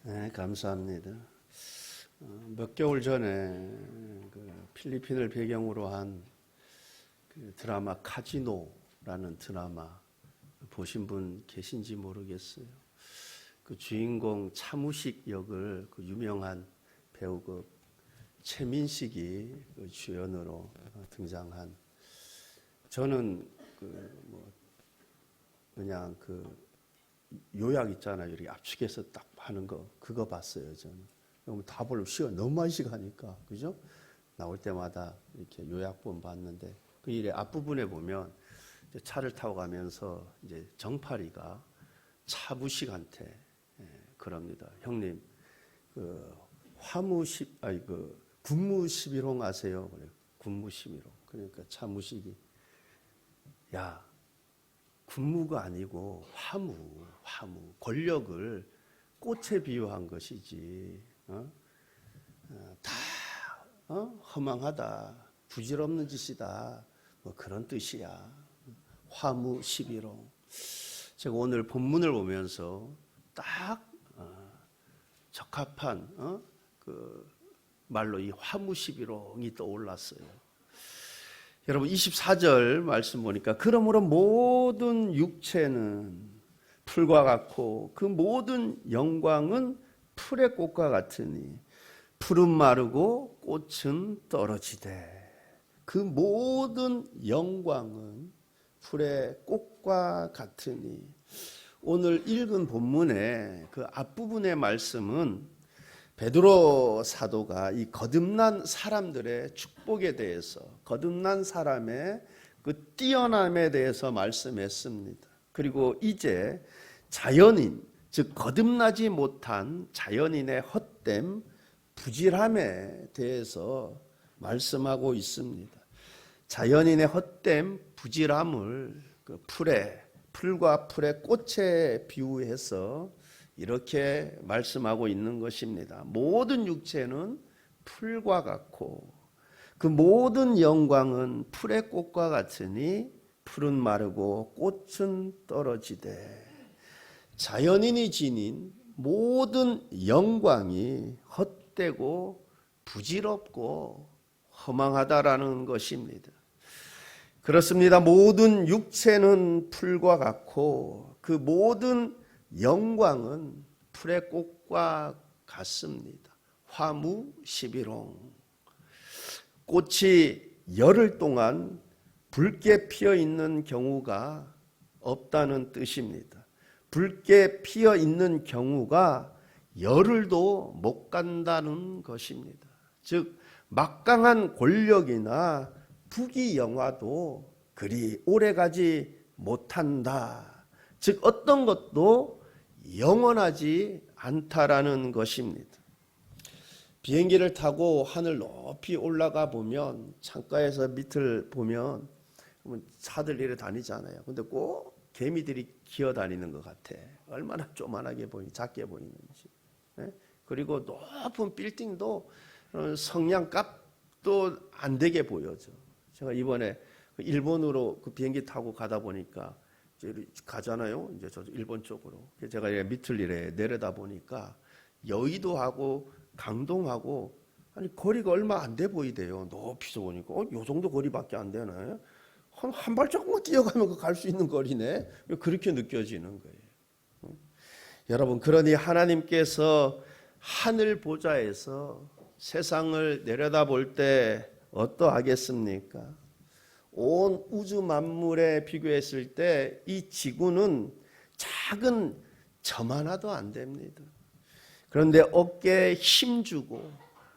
네, 감사합니다. 몇 개월 전에 필리핀을 배경으로 한 드라마 카지노라는 드라마 보신 분 계신지 모르겠어요. 그 주인공 차무식 역을 유명한 배우 최민식이 주연으로 등장한, 저는 그냥 요약 있잖아요. 이렇게 압축해서 딱 하는 거, 그거 봤어요, 저는. 다 별로 시간, 너무 많이 시간이니까, 그죠? 나올 때마다 이렇게 요약본 봤는데, 그 일의 앞부분에 보면, 이제 차를 타고 가면서, 이제 정파리가 차부식한테, 그럽니다. 형님, 군무 11홍 아세요? 그래. 군무 11홍. 그러니까 차무식이, 야, 군무가 아니고 화무, 권력을 꽃에 비유한 것이지. 다 허망하다, 부질없는 짓이다, 뭐 그런 뜻이야. 화무 11홍. 제가 오늘 본문을 보면서 딱 적합한 그 말로 이 화무 11홍이 떠올랐어요. 여러분 24절 말씀 보니까, 그러므로 모든 육체는 풀과 같고 그 모든 영광은 풀의 꽃과 같으니 풀은 마르고 꽃은 떨어지되 그 모든 영광은 풀의 꽃과 같으니. 오늘 읽은 본문의 그 앞부분의 말씀은 베드로 사도가 이 거듭난 사람들의 축복에 대해서, 거듭난 사람의 그 뛰어남에 대해서 말씀했습니다. 그리고 이제 자연인, 즉 거듭나지 못한 자연인의 헛됨, 부질함에 대해서 말씀하고 있습니다. 자연인의 헛됨, 부질함을 풀과 풀의 꽃에 비유해서 이렇게 말씀하고 있는 것입니다. 모든 육체는 풀과 같고 그 모든 영광은 풀의 꽃과 같으니 풀은 마르고 꽃은 떨어지되. 자연인이 지닌 모든 영광이 헛되고 부질없고 허망하다라는 것입니다. 그렇습니다. 모든 육체는 풀과 같고 그 모든 영광은 풀의 꽃과 같습니다. 화무 11홍. 꽃이 열흘 동안 붉게 피어 있는 경우가 없다는 뜻입니다. 붉게 피어 있는 경우가 열흘도 못 간다는 것입니다. 즉 막강한 권력이나 부귀영화도 그리 오래가지 못한다. 즉 어떤 것도 영원하지 않다라는 것입니다. 비행기를 타고 하늘 높이 올라가 보면 창가에서 밑을 보면 차들 이래 다니잖아요. 근데 꼭 개미들이 기어다니는 것 같아. 얼마나 조만하게 작게 보이는지. 그리고 높은 빌딩도 성냥갑도 안 되게 보여져. 제가 이번에 일본으로 그 비행기 타고 가다 보니까 가잖아요. 이제 저 일본 쪽으로. 제가 밑을 이래 내려다 보니까 여의도하고 강동하고 거리가 얼마 안 돼 보이대요. 높이서 보니까 요 정도 거리밖에 안 되네. 한 발자국만 뛰어가면 갈 수 있는 거리네. 그렇게 느껴지는 거예요. 여러분, 그러니 하나님께서 하늘 보좌에서 세상을 내려다볼 때 어떠하겠습니까? 온 우주 만물에 비교했을 때 이 지구는 작은 점 하나도 안 됩니다. 그런데 어깨에 힘주고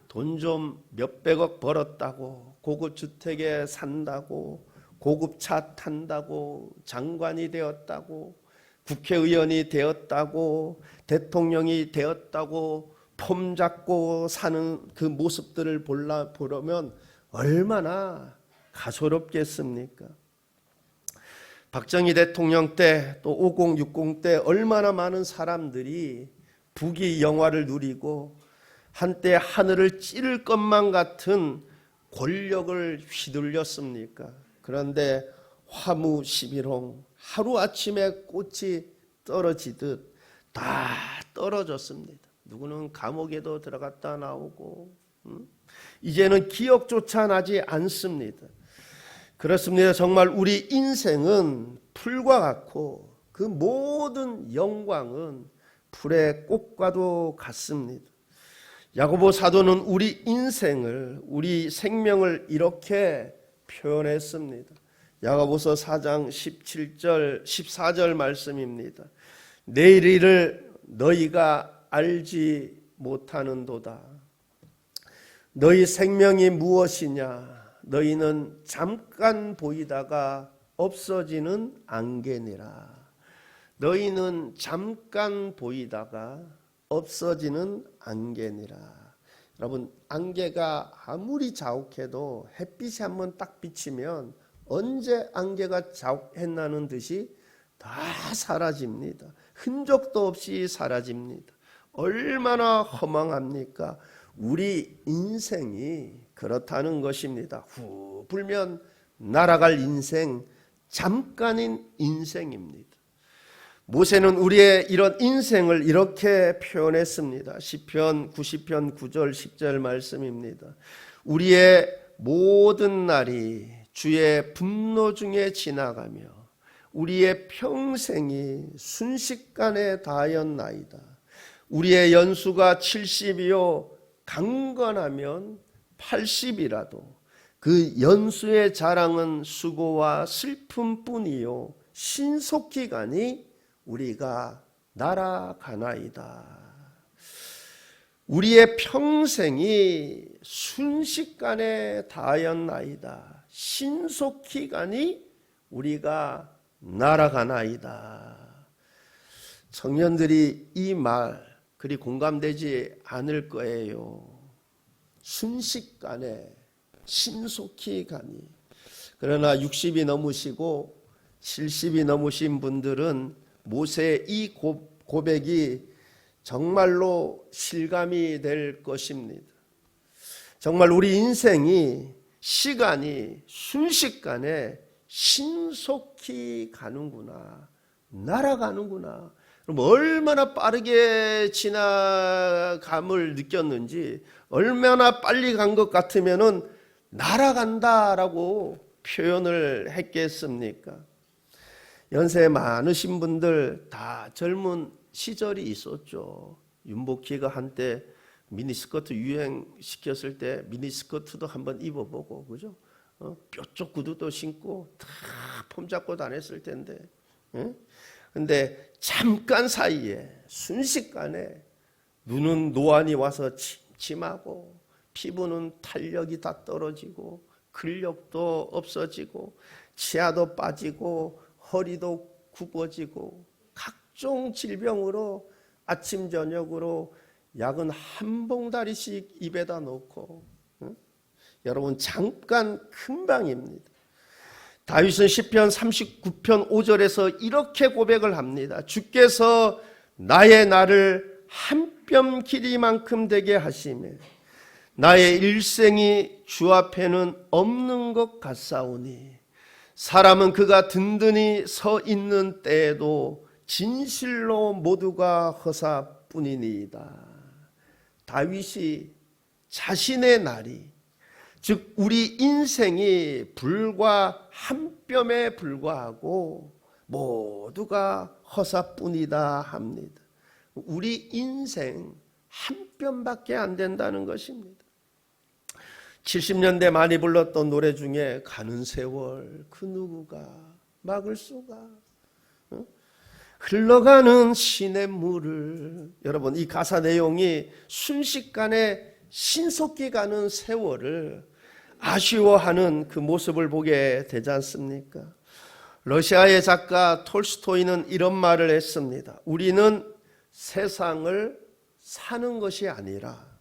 돈 좀 몇백억 벌었다고, 고급 주택에 산다고, 고급 차 탄다고, 장관이 되었다고, 국회의원이 되었다고, 대통령이 되었다고 폼 잡고 사는 그 모습들을 보려면 얼마나 가소롭겠습니까? 박정희 대통령 때, 또 5060 때 얼마나 많은 사람들이 부귀영화를 누리고 한때 하늘을 찌를 것만 같은 권력을 휘둘렸습니까? 그런데 화무 11홍, 하루아침에 꽃이 떨어지듯 다 떨어졌습니다. 누구는 감옥에도 들어갔다 나오고, 이제는 기억조차 나지 않습니다. 그렇습니다. 정말 우리 인생은 풀과 같고 그 모든 영광은 풀의 꽃과도 같습니다. 야고보 사도는 우리 인생을, 우리 생명을 이렇게 표현했습니다. 야고보서 4장 17절 14절 말씀입니다. 내일 일을 너희가 알지 못하는도다. 너희 생명이 무엇이냐? 너희는 잠깐 보이다가 없어지는 안개니라. 너희는 잠깐 보이다가 없어지는 안개니라. 여러분, 안개가 아무리 자욱해도 햇빛이 한번 딱 비치면 언제 안개가 자욱했나는 듯이 다 사라집니다. 흔적도 없이 사라집니다. 얼마나 허망합니까? 우리 인생이 그렇다는 것입니다. 후 불면 날아갈 인생, 잠깐인 인생입니다. 모세는 우리의 이런 인생을 이렇게 표현했습니다. 시편 90편 9절 10절 말씀입니다. 우리의 모든 날이 주의 분노 중에 지나가며 우리의 평생이 순식간에 다하였나이다. 우리의 연수가 70이요 강건하면 80이라도 그 연수의 자랑은 수고와 슬픔뿐이요 신속히 가니 우리가 날아가나이다. 우리의 평생이 순식간에 다하였나이다. 신속히 가니 우리가 날아가나이다. 청년들이 이 말 그리 공감되지 않을 거예요. 순식간에 신속히 가니. 그러나 60이 넘으시고 70이 넘으신 분들은 모세의 이 고백이 정말로 실감이 될 것입니다. 정말 우리 인생이 시간이 순식간에 신속히 가는구나, 날아가는구나. 그럼 얼마나 빠르게 지나감을 느꼈는지, 얼마나 빨리 간 것 같으면은 날아간다라고 표현을 했겠습니까? 연세 많으신 분들 다 젊은 시절이 있었죠. 윤복희가 한때 미니스커트 유행시켰을 때 미니스커트도 한번 입어보고, 그죠? 뾰족 구두도 신고 다 폼 잡고 다녔을 텐데. 근데 잠깐 사이에 순식간에 눈은 노안이 와서 침침하고 피부는 탄력이 다 떨어지고 근력도 없어지고 치아도 빠지고 허리도 굽어지고 각종 질병으로 아침 저녁으로 약은 한 봉다리씩 입에다 넣고, 여러분 잠깐 금방입니다. 다윗은 시편 39편 5절에서 이렇게 고백을 합니다. 주께서 나의 날을 한 뼘 길이만큼 되게 하시며 나의 일생이 주 앞에는 없는 것 같사오니 사람은 그가 든든히 서 있는 때에도 진실로 모두가 허사뿐이니이다. 다윗이 자신의 날이, 즉 우리 인생이 불과 한 뼘에 불과하고 모두가 허사뿐이다 합니다. 우리 인생 한 뼘밖에 안 된다는 것입니다. 70년대 많이 불렀던 노래 중에 가는 세월 그 누구가 막을 수가, 흘러가는 시냇물을, 여러분 이 가사 내용이 순식간에 신속히 가는 세월을 아쉬워하는 그 모습을 보게 되지 않습니까? 러시아의 작가 톨스토이는 이런 말을 했습니다. 우리는 세상을 사는 것이 아니라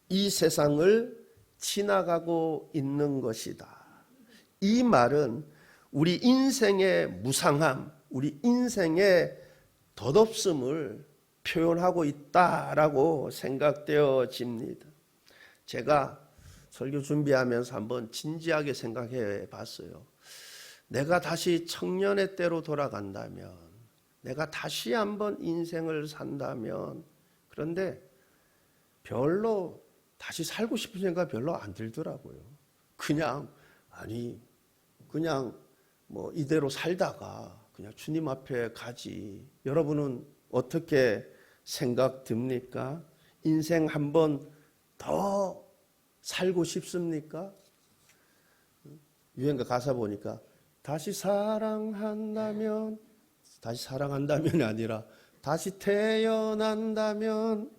이 세상을 지나가고 있는 것이다. 이 말은 우리 인생의 무상함, 우리 인생의 덧없음을 표현하고 있다라고 생각되어집니다. 제가 설교 준비하면서 한번 진지하게 생각해 봤어요. 내가 다시 청년의 때로 돌아간다면, 내가 다시 한번 인생을 산다면 그런데 별로 다시 살고 싶은 생각 별로 안 들더라고요. 그냥 뭐 이대로 살다가 그냥 주님 앞에 가지. 여러분은 어떻게 생각 듭니까? 인생 한 번 더 살고 싶습니까? 유행가 가사 보니까 다시 사랑한다면이 아니라 다시 태어난다면,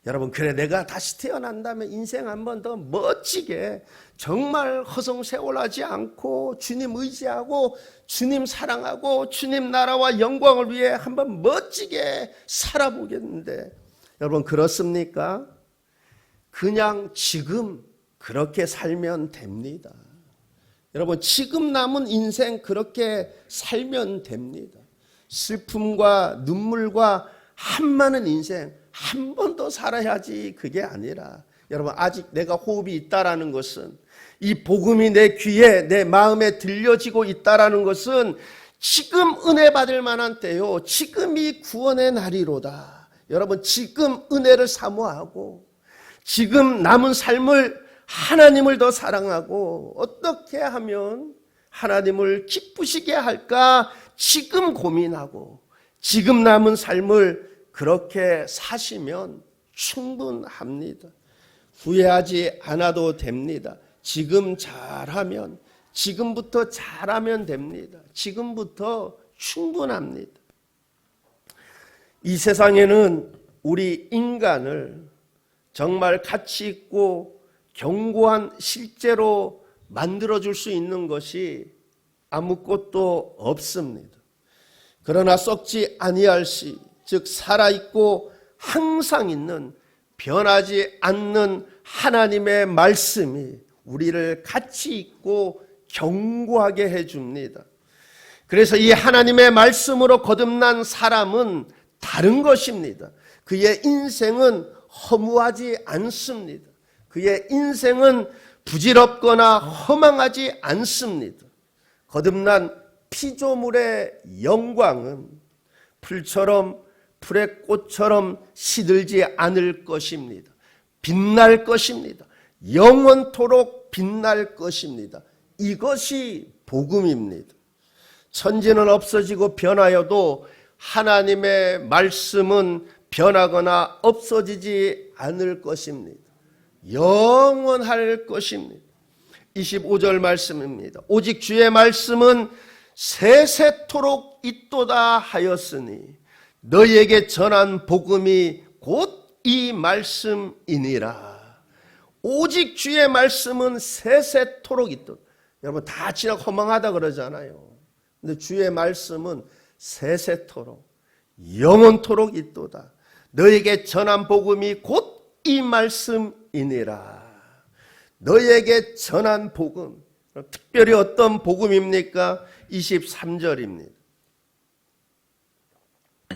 여러분, 그래 내가 다시 태어난다면 인생 한 번 더 멋지게 정말 허송세월하지 않고 주님 의지하고 주님 사랑하고 주님 나라와 영광을 위해 한번 멋지게 살아보겠는데, 여러분 그렇습니까? 그냥 지금 그렇게 살면 됩니다. 여러분 지금 남은 인생 그렇게 살면 됩니다. 슬픔과 눈물과 한많은 인생 한 번 더 살아야지, 그게 아니라, 여러분 아직 내가 호흡이 있다라는 것은, 이 복음이 내 귀에 내 마음에 들려지고 있다라는 것은 지금 은혜 받을 만한 때요, 지금이 구원의 날이로다. 여러분 지금 은혜를 사모하고 지금 남은 삶을 하나님을 더 사랑하고 어떻게 하면 하나님을 기쁘시게 할까 지금 고민하고 지금 남은 삶을 그렇게 사시면 충분합니다. 후회하지 않아도 됩니다. 지금 잘하면, 지금부터 잘하면 됩니다. 지금부터 충분합니다. 이 세상에는 우리 인간을 정말 가치 있고 견고한 실제로 만들어줄 수 있는 것이 아무것도 없습니다. 그러나 썩지 아니할 시, 즉 살아있고 항상 있는 변하지 않는 하나님의 말씀이 우리를 가치 있고 견고하게 해줍니다. 그래서 이 하나님의 말씀으로 거듭난 사람은 다른 것입니다. 그의 인생은 허무하지 않습니다. 그의 인생은 부질없거나 허망하지 않습니다. 거듭난 피조물의 영광은 풀처럼 풀의 꽃처럼 시들지 않을 것입니다. 빛날 것입니다. 영원토록 빛날 것입니다. 이것이 복음입니다. 천지는 없어지고 변하여도 하나님의 말씀은 변하거나 없어지지 않을 것입니다. 영원할 것입니다. 25절 말씀입니다. 오직 주의 말씀은 세세토록 있도다 하였으니 너희에게 전한 복음이 곧 이 말씀이니라. 오직 주의 말씀은 세세토록 있도다. 여러분 다 지나고 허망하다 그러잖아요. 근데 주의 말씀은 세세토록 영원토록 있도다. 너희에게 전한 복음이 곧 이 말씀이니라. 너희에게 전한 복음, 특별히 어떤 복음입니까? 23절입니다.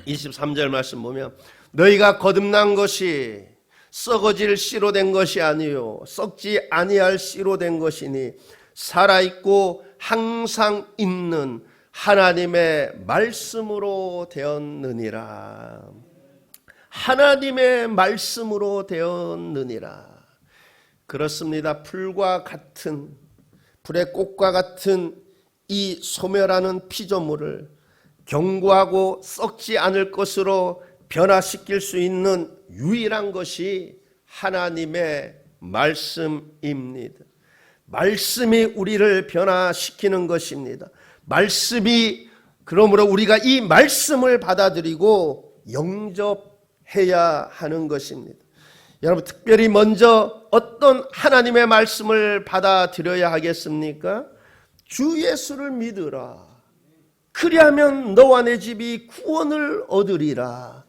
23절 말씀 보면 너희가 거듭난 것이 썩어질 씨로 된 것이 아니요 썩지 아니할 씨로 된 것이니 살아있고 항상 있는 하나님의 말씀으로 되었느니라. 하나님의 말씀으로 되었느니라. 그렇습니다. 풀과 같은, 불의 꽃과 같은 이 소멸하는 피조물을 견고하고 썩지 않을 것으로 변화시킬 수 있는 유일한 것이 하나님의 말씀입니다. 말씀이 우리를 변화시키는 것입니다. 말씀이, 그러므로 우리가 이 말씀을 받아들이고 영접해야 하는 것입니다. 여러분 특별히 먼저 어떤 하나님의 말씀을 받아들여야 하겠습니까? 주 예수를 믿으라. 그리하면 너와 내 집이 구원을 얻으리라.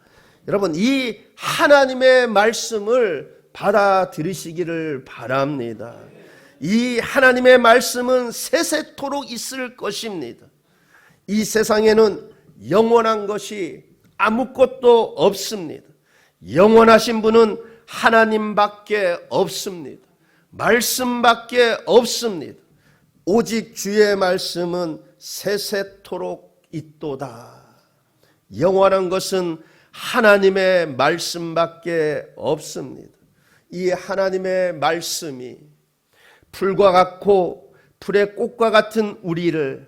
여러분 이 하나님의 말씀을 받아들이시기를 바랍니다. 이 하나님의 말씀은 세세토록 있을 것입니다. 이 세상에는 영원한 것이 아무것도 없습니다. 영원하신 분은 하나님밖에 없습니다. 말씀밖에 없습니다. 오직 주의 말씀은 세세토록 있도다. 영원한 것은 하나님의 말씀밖에 없습니다. 이 하나님의 말씀이 풀과 같고 풀의 꽃과 같은 우리를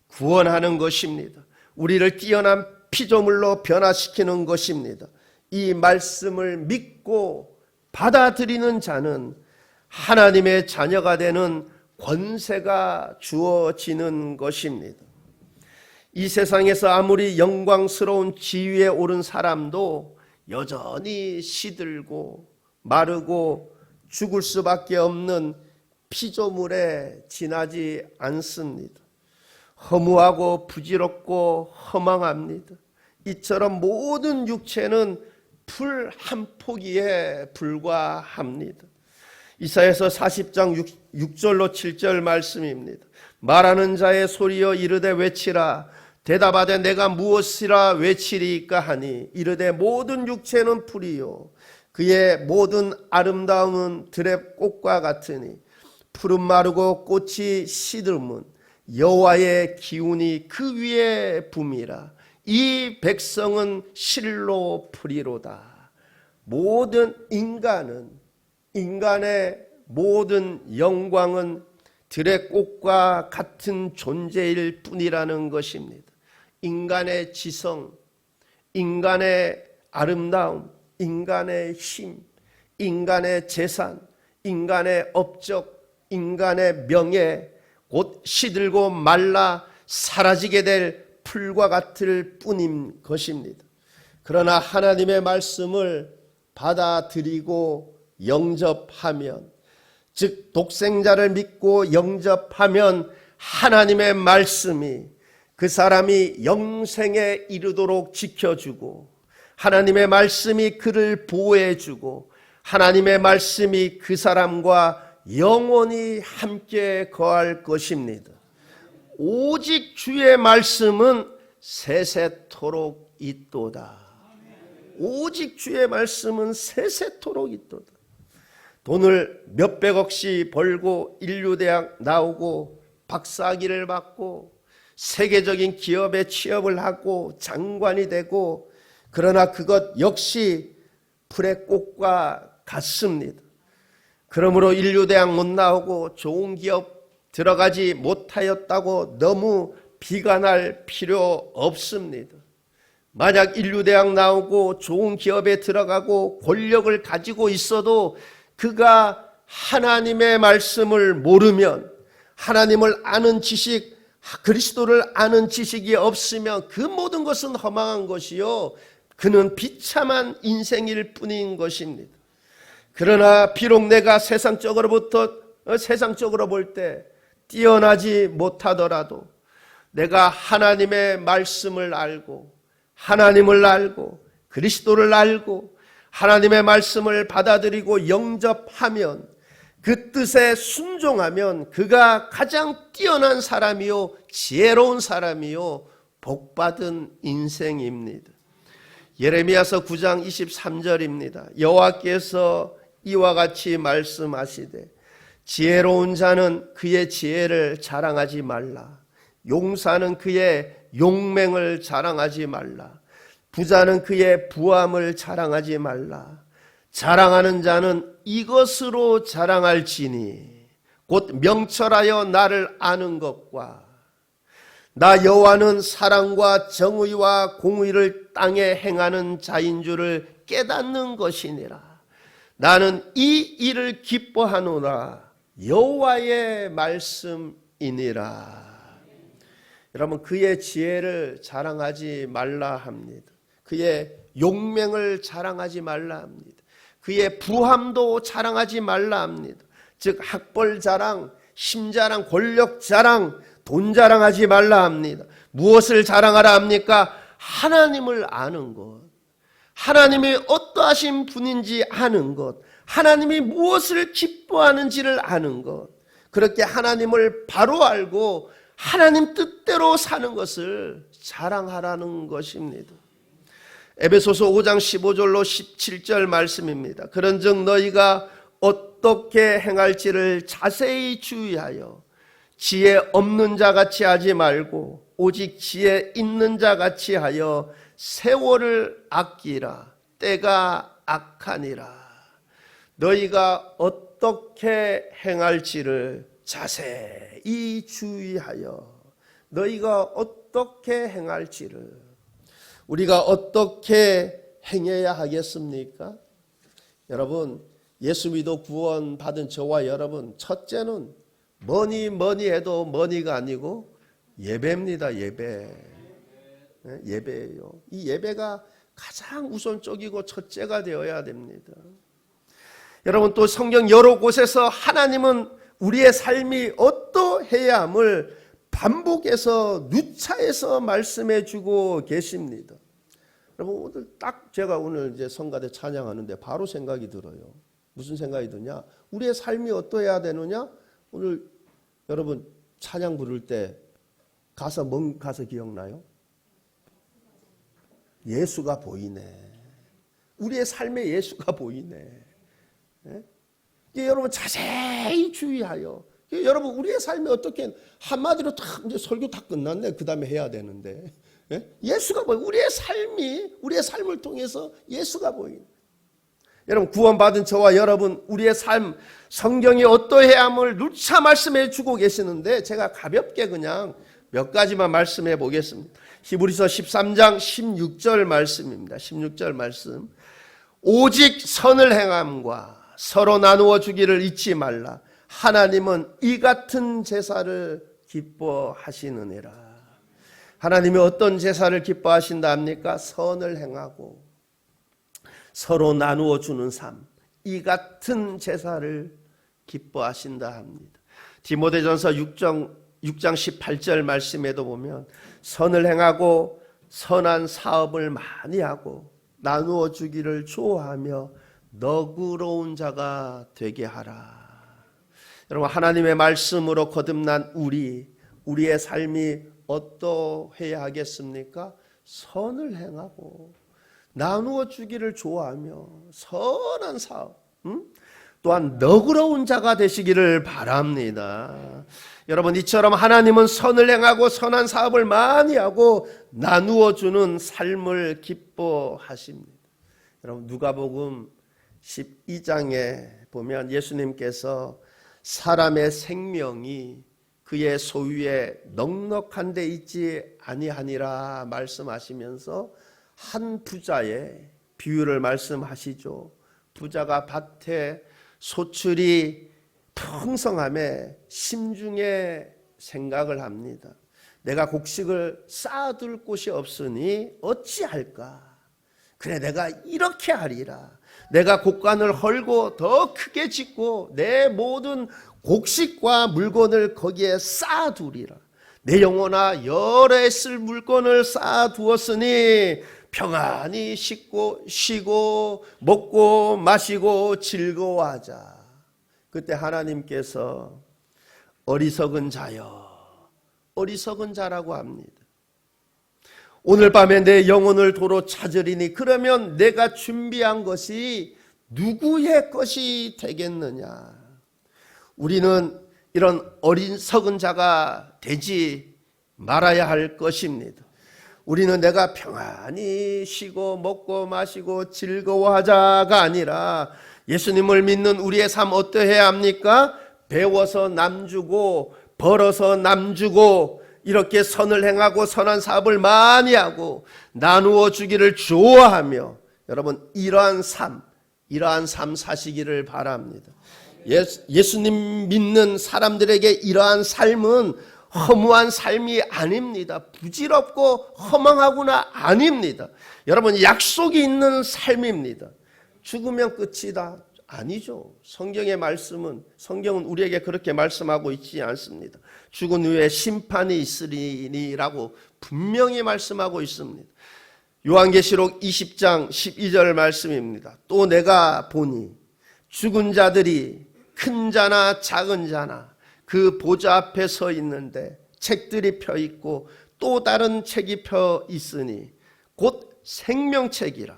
구원하는 것입니다. 우리를 뛰어난 피조물로 변화시키는 것입니다. 이 말씀을 믿고 받아들이는 자는 하나님의 자녀가 되는 권세가 주어지는 것입니다. 이 세상에서 아무리 영광스러운 지위에 오른 사람도 여전히 시들고 마르고 죽을 수밖에 없는 피조물에 지나지 않습니다. 허무하고 부질없고 허망합니다. 이처럼 모든 육체는 풀 한 포기에 불과합니다. 이사야서 40장 6절로 7절 말씀입니다. 말하는 자의 소리여 이르되 외치라. 대답하되 내가 무엇이라 외치리까 하니 이르되 모든 육체는 풀이요 그의 모든 아름다움은 들의 꽃과 같으니 푸른 마르고 꽃이 시들면 여호와의 기운이 그 위에 붐이라. 이 백성은 실로 풀이로다. 모든 인간의 모든 영광은 들의 꽃과 같은 존재일 뿐이라는 것입니다. 인간의 지성, 인간의 아름다움, 인간의 힘, 인간의 재산, 인간의 업적, 인간의 명예, 곧 시들고 말라 사라지게 될 풀과 같을 뿐인 것입니다. 그러나 하나님의 말씀을 받아들이고 영접하면, 즉 독생자를 믿고 영접하면 하나님의 말씀이 그 사람이 영생에 이르도록 지켜주고, 하나님의 말씀이 그를 보호해주고, 하나님의 말씀이 그 사람과 영원히 함께 거할 것입니다. 오직 주의 말씀은 세세토록 있도다. 오직 주의 말씀은 세세토록 있도다. 돈을 몇백억씩 벌고 인류대학 나오고 박사학위를 받고 세계적인 기업에 취업을 하고 장관이 되고, 그러나 그것 역시 풀의 꽃과 같습니다. 그러므로 인류대학 못 나오고 좋은 기업 들어가지 못하였다고 너무 비관할 필요 없습니다. 만약 인류대학 나오고 좋은 기업에 들어가고 권력을 가지고 있어도 그가 하나님의 말씀을 모르면, 하나님을 아는 지식, 그리스도를 아는 지식이 없으면 그 모든 것은 허망한 것이요 그는 비참한 인생일 뿐인 것입니다. 그러나 비록 내가 세상적으로 볼 때 뛰어나지 못하더라도 내가 하나님의 말씀을 알고 하나님을 알고 그리스도를 알고 하나님의 말씀을 받아들이고 영접하면, 그 뜻에 순종하면 그가 가장 뛰어난 사람이요 지혜로운 사람이요 복받은 인생입니다. 예레미야서 9장 23절입니다. 여호와께서 이와 같이 말씀하시되 지혜로운 자는 그의 지혜를 자랑하지 말라. 용사는 그의 용맹을 자랑하지 말라. 부자는 그의 부함을 자랑하지 말라. 자랑하는 자는 이것으로 자랑할지니 곧 명철하여 나를 아는 것과 나 여호와는 사랑과 정의와 공의를 땅에 행하는 자인 줄을 깨닫는 것이니라. 나는 이 일을 기뻐하노라. 여호와의 말씀이니라. 여러분, 그의 지혜를 자랑하지 말라 합니다. 그의 용맹을 자랑하지 말라 합니다. 그의 부함도 자랑하지 말라 합니다. 즉 학벌 자랑, 힘 자랑, 권력 자랑, 돈 자랑하지 말라 합니다. 무엇을 자랑하라 합니까? 하나님을 아는 것, 하나님이 어떠하신 분인지 아는 것, 하나님이 무엇을 기뻐하는지를 아는 것, 그렇게 하나님을 바로 알고 하나님 뜻대로 사는 것을 자랑하라는 것입니다. 에베소서 5장 15절로 17절 말씀입니다. 그런즉 너희가 어떻게 행할지를 자세히 주의하여 지혜 없는 자같이 하지 말고 오직 지혜 있는 자 같이 하여 세월을 아끼라. 때가 악하니라. 너희가 어떻게 행할지를 자세히 주의하여. 너희가 어떻게 행할지를. 우리가 어떻게 행해야 하겠습니까? 여러분, 예수 믿어 구원 받은 저와 여러분, 첫째는 뭐니 해도 뭐니가 아니고 예배입니다. 예배예요. 이 예배가 가장 우선적이고 첫째가 되어야 됩니다. 여러분, 또 성경 여러 곳에서 하나님은 우리의 삶이 어떠해야 함을 반복해서 누차해서 말씀해 주고 계십니다. 여러분, 오늘 딱 제가 오늘 이제 성가대 찬양하는데 바로 생각이 들어요. 무슨 생각이 드냐? 우리의 삶이 어떠해야 되느냐? 오늘 여러분 찬양 부를 때 가사 뭔 가사 기억나요? 예수가 보이네. 우리의 삶에 예수가 보이네. 예? 여러분 자세히 주의하여. 여러분 우리의 삶이 어떻게 한마디로 다 이제 설교 다 끝났네. 그 다음에 해야 되는데 예수가 보여. 우리의 삶을 통해서 예수가 보이네. 여러분 구원받은 저와 여러분 우리의 삶 성경이 어떠해야 함을 누차 말씀해 주고 계시는데 제가 가볍게 그냥 몇 가지만 말씀해 보겠습니다. 히브리서 13장 16절 말씀입니다. 16절 말씀. 오직 선을 행함과 서로 나누어 주기를 잊지 말라. 하나님은 이 같은 제사를 기뻐하시느니라. 하나님이 어떤 제사를 기뻐하신다 합니까? 선을 행하고 서로 나누어 주는 삶, 이 같은 제사를 기뻐하신다 합니다. 디모데전서 6장 18절 말씀에도 보면 선을 행하고 선한 사업을 많이 하고 나누어 주기를 좋아하며 너그러운 자가 되게 하라. 여러분 하나님의 말씀으로 거듭난 우리의 삶이 어떠해야 하겠습니까? 선을 행하고 나누어 주기를 좋아하며 선한 사업, 또한 너그러운 자가 되시기를 바랍니다. 여러분 이처럼 하나님은 선을 행하고 선한 사업을 많이 하고 나누어 주는 삶을 기뻐하십니다. 여러분 누가복음 12장에 보면 예수님께서 사람의 생명이 그의 소유에 넉넉한 데 있지 아니하니라 말씀하시면서 한 부자의 비유를 말씀하시죠. 부자가 밭에 소출이 풍성함에 심중에 생각을 합니다. 내가 곡식을 쌓아둘 곳이 없으니 어찌할까? 그래 내가 이렇게 하리라. 내가 곡간을 헐고 더 크게 짓고 내 모든 곡식과 물건을 거기에 쌓아두리라. 내 영혼아 여러 쓸 물건을 쌓아두었으니 평안히 쉬고 먹고 마시고 즐거워하자. 그때 하나님께서 어리석은 자라고 합니다. 오늘 밤에 내 영혼을 도로 찾으리니 그러면 내가 준비한 것이 누구의 것이 되겠느냐. 우리는 이런 어리석은 자가 되지 말아야 할 것입니다. 우리는 내가 평안히 쉬고 먹고 마시고 즐거워하자가 아니라 예수님을 믿는 우리의 삶 어떠해야 합니까? 배워서 남 주고 벌어서 남 주고 이렇게 선을 행하고 선한 사업을 많이 하고 나누어 주기를 좋아하며 여러분 이러한 삶 사시기를 바랍니다. 예수님 믿는 사람들에게 이러한 삶은 허무한 삶이 아닙니다. 부질없고 허망하구나 아닙니다. 여러분 약속이 있는 삶입니다. 죽으면 끝이다. 아니죠. 성경은 우리에게 그렇게 말씀하고 있지 않습니다. 죽은 후에 심판이 있으리라고 분명히 말씀하고 있습니다. 요한계시록 20장 12절 말씀입니다. 또 내가 보니 죽은 자들이 큰 자나 작은 자나 그 보좌 앞에 서 있는데 책들이 펴 있고 또 다른 책이 펴 있으니 곧 생명책이라.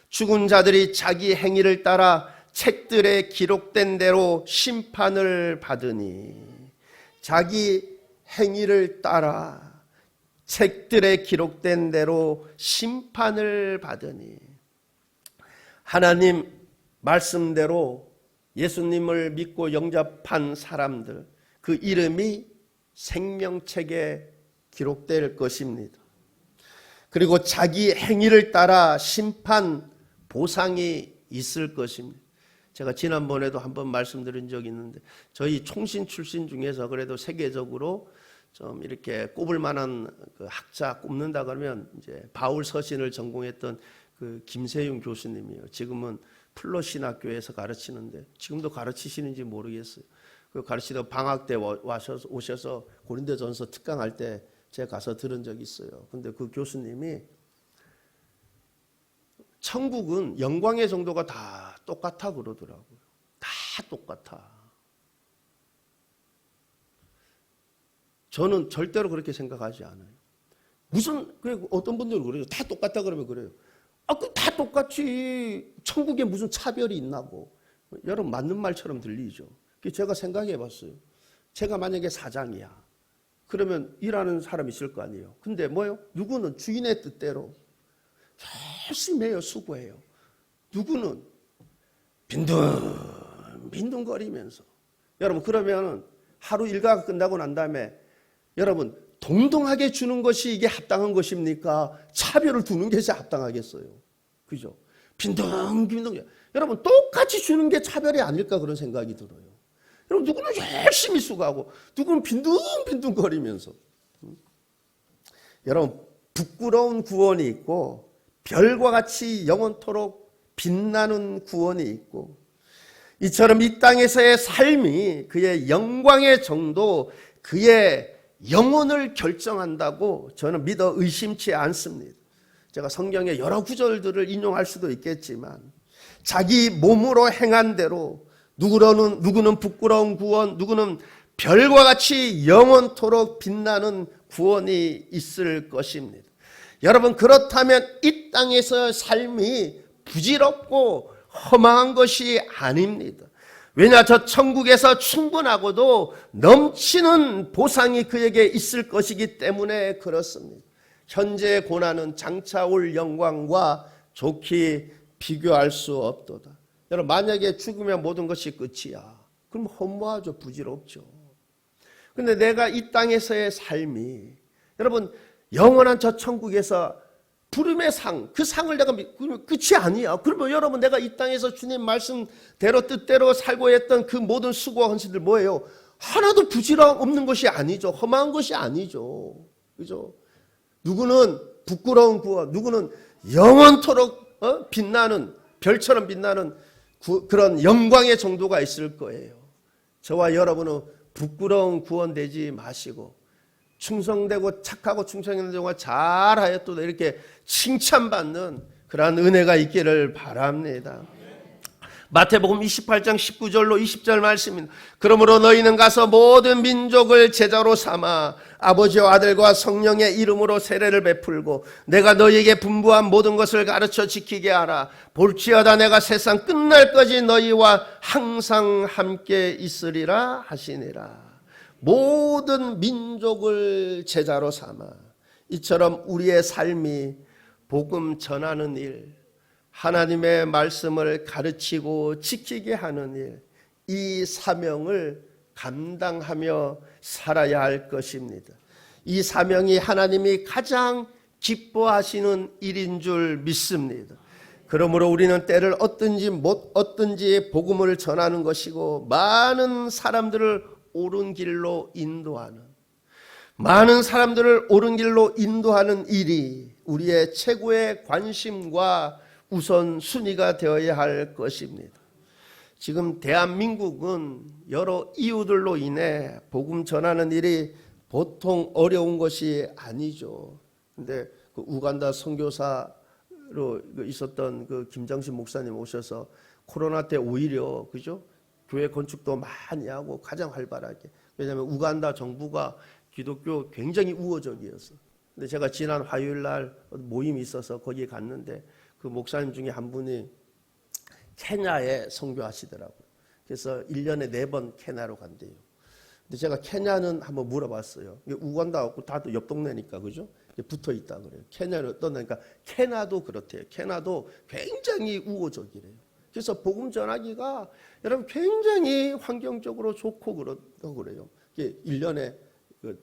죽은 자들이 자기 행위를 따라 책들에 기록된 대로 심판을 받으니 자기 행위를 따라 책들에 기록된 대로 심판을 받으니. 하나님 말씀대로 예수님을 믿고 영접한 사람들, 그 이름이 생명책에 기록될 것입니다. 그리고 자기 행위를 따라 심판, 보상이 있을 것입니다. 제가 지난번에도 한번 말씀드린 적이 있는데, 저희 총신 출신 중에서 그래도 세계적으로 좀 이렇게 꼽을 만한 그 학자 꼽는다 그러면 이제 바울 서신을 전공했던 그 김세윤 교수님이에요. 지금은 플러신학교에서 가르치는데, 지금도 가르치시는지 모르겠어요. 그 가르치다가 방학 때 오셔서 고린도전서 특강할 때 제가 가서 들은 적이 있어요. 근데 그 교수님이 천국은 영광의 정도가 다 똑같아 그러더라고요. 다 똑같아. 저는 절대로 그렇게 생각하지 않아요. 무슨, 어떤 분들은 그래요. 다 똑같다 그러면 그래요. 다 똑같이 천국에 무슨 차별이 있나고. 여러분 맞는 말처럼 들리죠. 제가 생각해 봤어요. 제가 만약에 사장이야. 그러면 일하는 사람이 있을 거 아니에요. 근데 뭐요? 누구는 주인의 뜻대로 열심히 해요. 수고해요. 누구는 빈둥거리면서. 여러분 그러면 하루 일과가 끝나고 난 다음에 여러분 동등하게 주는 것이 이게 합당한 것입니까? 차별을 두는 것이 합당하겠어요. 그죠? 빈둥. 여러분 똑같이 주는 게 차별이 아닐까 그런 생각이 들어요. 여러분 누구는 열심히 수고하고 누구는 빈둥거리면서. 여러분 부끄러운 구원이 있고 별과 같이 영원토록 빛나는 구원이 있고, 이처럼 이 땅에서의 삶이 그의 영광의 정도, 그의 영혼을 결정한다고 저는 믿어 의심치 않습니다. 제가 성경의 여러 구절들을 인용할 수도 있겠지만 자기 몸으로 행한 대로 누구는 부끄러운 구원, 누구는 별과 같이 영원토록 빛나는 구원이 있을 것입니다. 여러분 그렇다면 이 땅에서의 삶이 부질없고 허망한 것이 아닙니다. 왜냐, 저 천국에서 충분하고도 넘치는 보상이 그에게 있을 것이기 때문에 그렇습니다. 현재의 고난은 장차 올 영광과 좋게 비교할 수 없도다. 여러분 만약에 죽으면 모든 것이 끝이야. 그럼 허무하죠. 부질없죠. 근데 내가 이 땅에서의 삶이, 여러분 영원한 저 천국에서 부름의 상, 그 상을 내가 끝이 아니야. 그러면 여러분 내가 이 땅에서 주님 말씀대로 뜻대로 살고 했던 그 모든 수고와 헌신들 뭐예요? 하나도 부질함 없는 것이 아니죠. 험한 것이 아니죠. 그죠? 누구는 부끄러운 구원, 누구는 영원토록 빛나는, 별처럼 빛나는 그런 영광의 정도가 있을 거예요. 저와 여러분은 부끄러운 구원 되지 마시고 충성되고 착하고 충성되는 동안 잘하였도다 이렇게 칭찬받는 그러한 은혜가 있기를 바랍니다. 마태복음 28장 19절로 20절 말씀입니다. 그러므로 너희는 가서 모든 민족을 제자로 삼아 아버지와 아들과 성령의 이름으로 세례를 베풀고 내가 너희에게 분부한 모든 것을 가르쳐 지키게 하라. 볼지어다 내가 세상 끝날까지 너희와 항상 함께 있으리라 하시니라. 모든 민족을 제자로 삼아. 이처럼 우리의 삶이 복음 전하는 일, 하나님의 말씀을 가르치고 지키게 하는 일, 이 사명을 감당하며 살아야 할 것입니다. 이 사명이 하나님이 가장 기뻐하시는 일인 줄 믿습니다. 그러므로 우리는 때를 얻든지 복음을 전하는 것이고 많은 사람들을 옳은 길로 인도하는, 많은 사람들을 옳은 길로 인도하는 일이 우리의 최고의 관심과 우선순위가 되어야 할 것입니다. 지금 대한민국은 여러 이유들로 인해 복음 전하는 일이 보통 어려운 것이 아니죠. 근데 그 우간다 선교사로 있었던 그 김장신 목사님 오셔서 코로나 때 오히려 그죠? 교회 건축도 많이 하고 가장 활발하게. 왜냐하면 우간다 정부가 기독교 굉장히 우호적이었어. 근데 제가 지난 화요일 날 모임이 있어서 거기에 갔는데 그 목사님 중에 한 분이 케냐에 선교하시더라고요. 그래서 1년에 4번 케냐로 간대요. 근데 제가 케냐는 한번 물어봤어요. 우간다하고 다들 옆 동네니까 그죠? 붙어 있다 그래요. 케냐를 떠나니까 케나도 그렇대요. 케나도 굉장히 우호적이래요. 그래서 복음 전하기가 여러분 굉장히 환경적으로 좋고 그렇다고 그래요. 1년에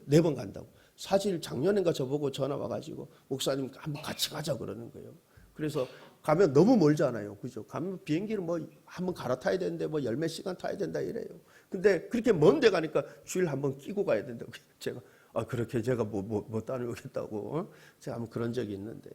4번 간다고. 사실 작년인가 저보고 전화 와가지고 목사님 한번 같이 가자 그러는 거예요. 그래서 가면 너무 멀잖아요. 그죠? 가면 비행기를 뭐 한번 갈아타야 되는데 뭐 10몇 시간 타야 된다 이래요. 근데 그렇게 먼데 가니까 주일 한번 끼고 가야 된다고. 제가 그렇게 제가 못 다녀오겠다고. 제가 한번 그런 적이 있는데.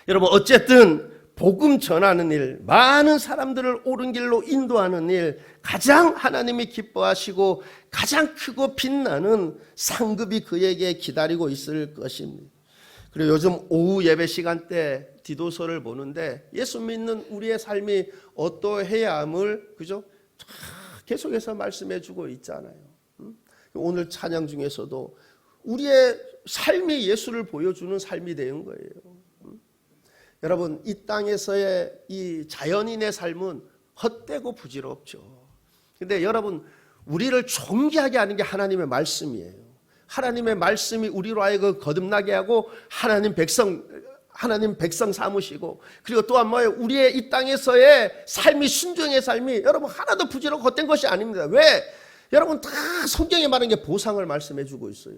여러분 어쨌든 복음 전하는 일, 많은 사람들을 옳은 길로 인도하는 일, 가장 하나님이 기뻐하시고 가장 크고 빛나는 상급이 그에게 기다리고 있을 것입니다. 그리고 요즘 오후 예배 시간 때 디도서를 보는데 예수 믿는 우리의 삶이 어떠해야 함을 그죠? 계속해서 말씀해 주고 있잖아요. 오늘 찬양 중에서도 우리의 삶이 예수를 보여주는 삶이 되는 거예요. 여러분 이 땅에서의 이 자연인의 삶은 헛되고 부질없죠. 근데 여러분 우리를 존귀하게 하는 게 하나님의 말씀이에요. 하나님의 말씀이 우리로 하여금 거듭나게 하고 하나님 백성 삼으시고 그리고 또한 뭐예요? 우리의 이 땅에서의 삶이 순종의 삶이 여러분 하나도 부질없고 헛된 것이 아닙니다. 왜? 여러분 다 성경에 말하는 게 보상을 말씀해 주고 있어요.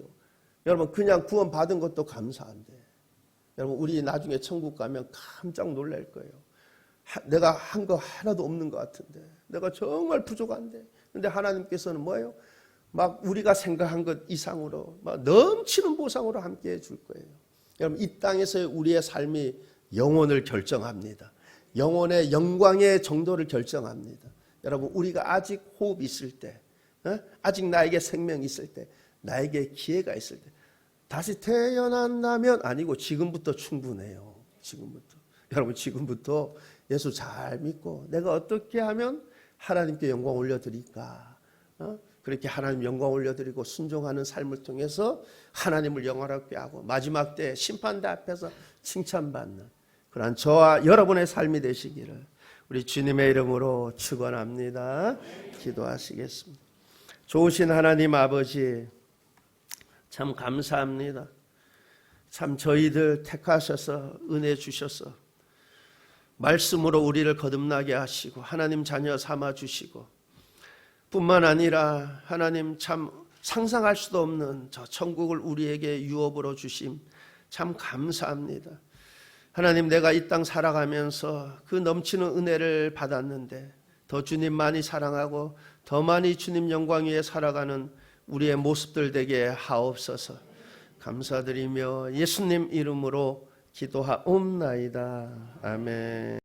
여러분 그냥 구원 받은 것도 감사한데 여러분 우리 나중에 천국 가면 깜짝 놀랄 거예요. 내가 한 거 하나도 없는 것 같은데 내가 정말 부족한데 근데 하나님께서는 뭐예요? 막 우리가 생각한 것 이상으로 막 넘치는 보상으로 함께 해줄 거예요. 여러분 이 땅에서의 우리의 삶이 영혼을 결정합니다. 영혼의 영광의 정도를 결정합니다. 여러분 우리가 아직 호흡 있을 때 아직 나에게 생명 있을 때 나에게 기회가 있을 때 다시 태어난다면 아니고 지금부터 충분해요. 지금부터. 여러분 지금부터 예수 잘 믿고 내가 어떻게 하면 하나님께 영광 올려드릴까? 그렇게 하나님 영광 올려드리고 순종하는 삶을 통해서 하나님을 영화롭게 하고 마지막 때 심판대 앞에서 칭찬받는 그러한 저와 여러분의 삶이 되시기를 우리 주님의 이름으로 축원합니다. 기도하시겠습니다. 좋으신 하나님 아버지 참 감사합니다. 참 저희들 택하셔서 은혜 주셔서 말씀으로 우리를 거듭나게 하시고 하나님 자녀 삼아 주시고 뿐만 아니라 하나님 참 상상할 수도 없는 저 천국을 우리에게 유업으로 주심 참 감사합니다. 하나님 내가 이 땅 살아가면서 그 넘치는 은혜를 받았는데 더 주님 많이 사랑하고 더 많이 주님 영광 위에 살아가는 우리의 모습들 되게 하옵소서. 감사드리며 예수님 이름으로 기도하옵나이다. 아멘.